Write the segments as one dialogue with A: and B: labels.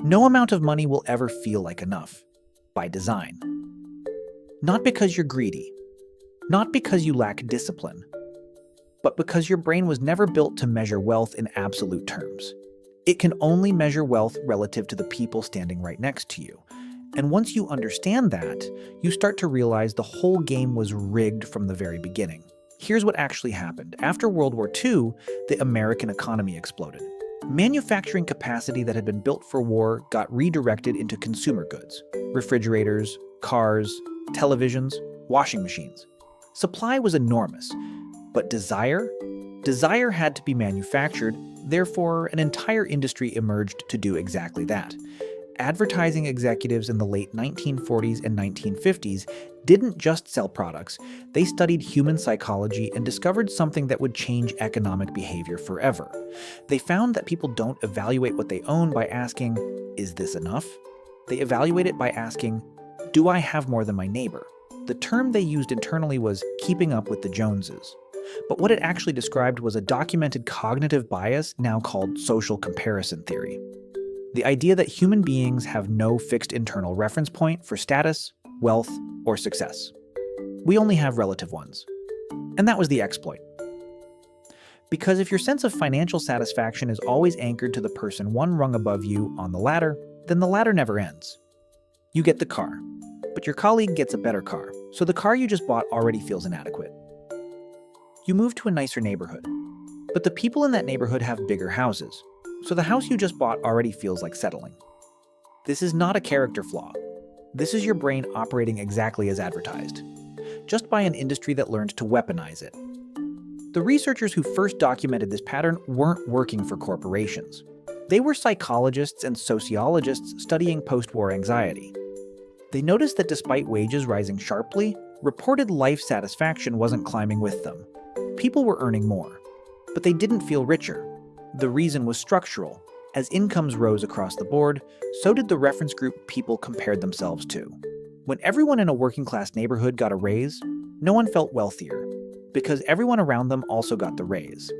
A: No amount of money will ever feel like enough, by design. Not because you're greedy, not because you lack discipline, but because your brain was never built to measure wealth in absolute terms. It can only measure wealth relative to the people standing right next to you. And once you understand that, you start to realize the whole game was rigged from the very beginning. Here's what actually happened. After World War II, the American economy exploded. Manufacturing capacity that had been built for war got redirected into consumer goods: refrigerators, cars, televisions, washing machines. Supply was enormous, but desire? Desire had to be manufactured, therefore an entire industry emerged to do exactly that. Advertising executives in the late 1940s and 1950s didn't just sell products, they studied human psychology and discovered something that would change economic behavior forever. They found that people don't evaluate what they own by asking, "Is this enough?" They evaluate it by asking, "Do I have more than my neighbor?" The term they used internally was keeping up with the Joneses. But what it actually described was a documented cognitive bias now called social comparison theory. The idea that human beings have no fixed internal reference point for status, wealth, or success. We only have relative ones. And that was the exploit. Because if your sense of financial satisfaction is always anchored to the person one rung above you on the ladder, then the ladder never ends. You get the car, but your colleague gets a better car, so the car you just bought already feels inadequate. You move to a nicer neighborhood, but the people in that neighborhood have bigger houses, so the house you just bought already feels like settling. This is not a character flaw. This is your brain operating exactly as advertised, just by an industry that learned to weaponize it. The researchers who first documented this pattern weren't working for corporations. They were psychologists and sociologists studying post-war anxiety. They noticed that despite wages rising sharply, reported life satisfaction wasn't climbing with them. People were earning more, but they didn't feel richer. The reason was structural. As incomes rose across the board, so did the reference group people compared themselves to. When everyone in a working-class neighborhood got a raise, no one felt wealthier, because everyone around them also got the raise.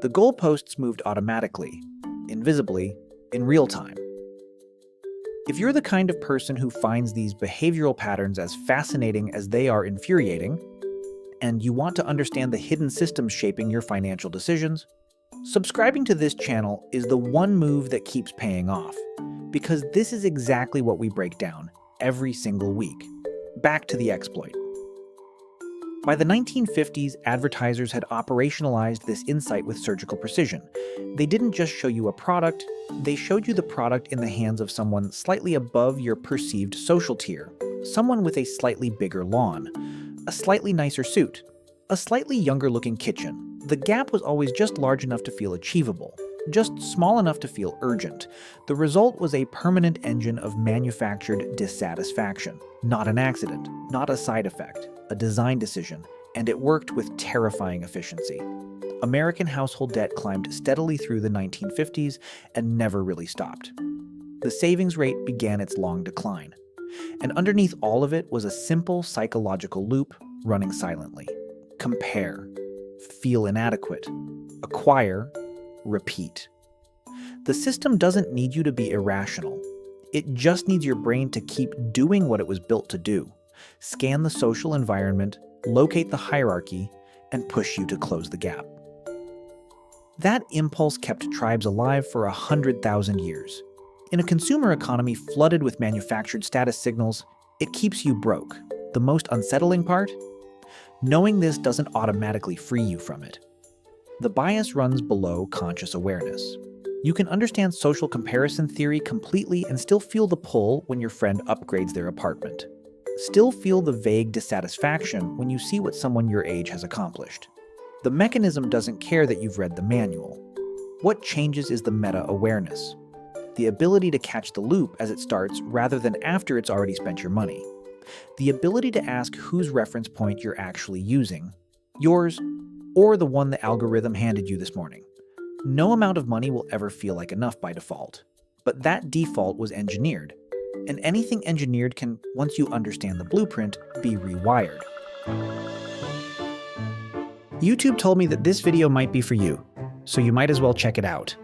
A: The goalposts moved automatically, invisibly, in real time. If you're the kind of person who finds these behavioral patterns as fascinating as they are infuriating, and you want to understand the hidden systems shaping your financial decisions, subscribing to this channel is the one move that keeps paying off, because this is exactly what we break down every single week. Back to the exploit. By the 1950s, advertisers had operationalized this insight with surgical precision. They didn't just show you a product, they showed you the product in the hands of someone slightly above your perceived social tier, someone with a slightly bigger lawn, a slightly nicer suit, a slightly younger-looking kitchen. The gap was always just large enough to feel achievable, just small enough to feel urgent. The result was a permanent engine of manufactured dissatisfaction. Not an accident, not a side effect, a design decision, and it worked with terrifying efficiency. American household debt climbed steadily through the 1950s and never really stopped. The savings rate began its long decline. And underneath all of it was a simple psychological loop running silently. Compare, feel inadequate, acquire, repeat. The system doesn't need you to be irrational. It just needs your brain to keep doing what it was built to do. Scan the social environment, locate the hierarchy, and push you to close the gap. That impulse kept tribes alive for 100,000 years. In a consumer economy flooded with manufactured status signals, it keeps you broke. The most unsettling part? Knowing this doesn't automatically free you from it. The bias runs below conscious awareness. You can understand social comparison theory completely and still feel the pull when your friend upgrades their apartment. Still feel the vague dissatisfaction when you see what someone your age has accomplished. The mechanism doesn't care that you've read the manual. What changes is the meta-awareness, the ability to catch the loop as it starts rather than after it's already spent your money. The ability to ask whose reference point you're actually using, yours or the one the algorithm handed you this morning. No amount of money will ever feel like enough by default, but that default was engineered, and anything engineered can, once you understand the blueprint, be rewired. YouTube told me that this video might be for you, so you might as well check it out.